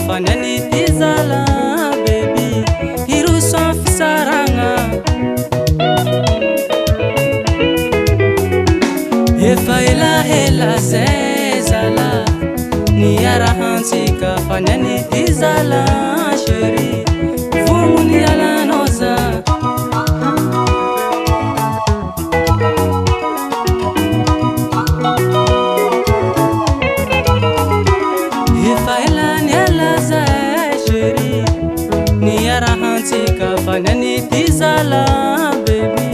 fanany ty zala baby hiroso am fisaragna efa elaela zay zala niarahantsika fanany ty zala chéri vomony alanao za niarahantsika fanany ty zala baby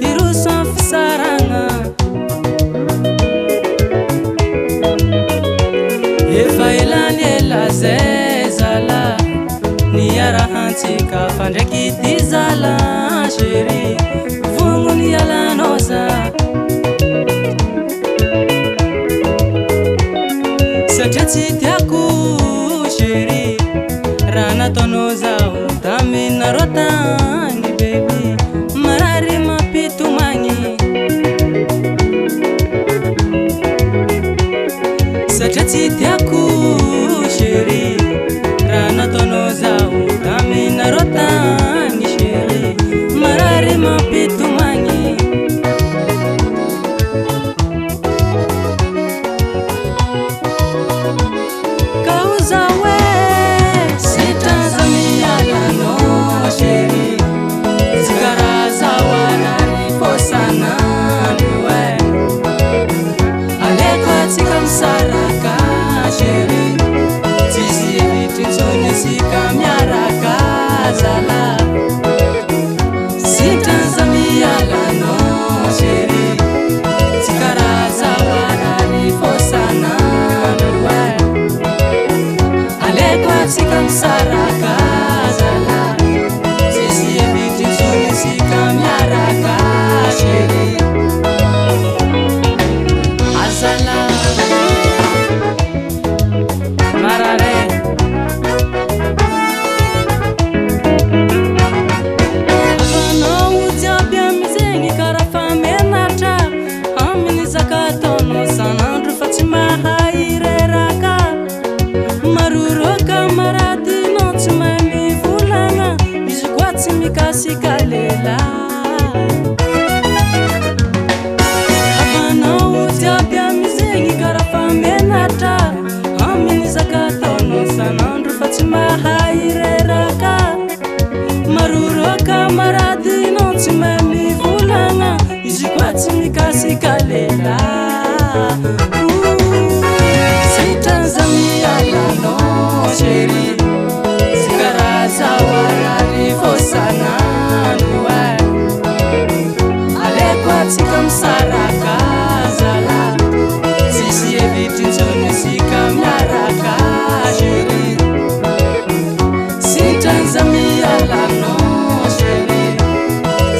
hiroso am fisaragna efa elaela zay zala niarahantsika fandraiky ty zala chéri vomony alanao za satria tsy tiako chéri raha nataonao zaho taminareo tagny baby marary mampitomagny satria tsy tiako chéri raha nataonao zaho taminareo tagny chéri marary mampitomagny saraka chéri tsisy evitrintsony sika miaraka zala sitranza mialanao chéri tsy karaza hoanany fosanano aleko atsika misaraka zala tsisy evitrintsony sika miaraka chéri azala mikasikalela afanao jiaby amizegny karafa menatra aminy zakataonao sanandro fa tsy mahay reraka maroro kamaradinao tsy mahay mivolagna izy koa tsy mikasikalela sitranza mialanao chéri tsy karaza hoanary fosanano aleko atsika misaraka zala tsisy evitrintsony sika miaraka chéri sitranza mialanao chéri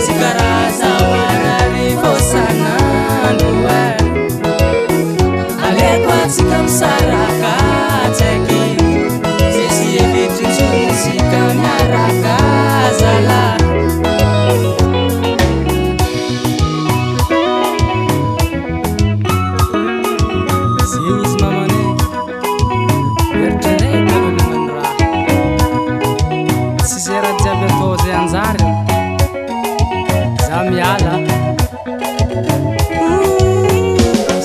tsy karaza hoanary fosanano aleko atsika misaraka tsaiky tsisy evitrintsony sika miaraka zala zegny izy mamane eritrareka alohanany raha tsy zay raha jiaby atao zay anjary za miala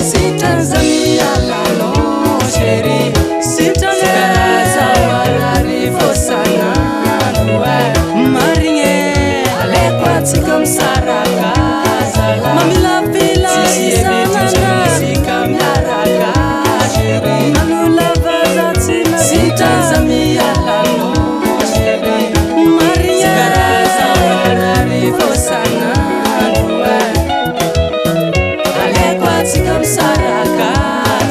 sitranza mialanao chéri sitranza hoanary fosanano marigny aleko atsika misaraka zala mamilapila sika miaraka chéri nalolavazatsina sitranza mialanao chéri marigny karaza hoanary fosanano aleko atsika misaraka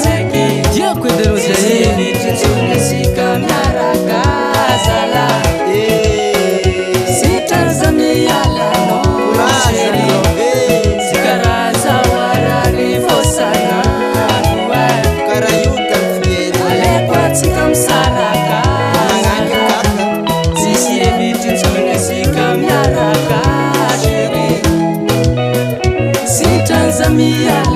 tsaiky diako edero zay evitrintsony sika miaraka zala sitranza mialanao chéri tsy karaza hoanary fosanano aleko atsika misaraka tsisy evitrintsony sika miaraka chéri sitranza mialanao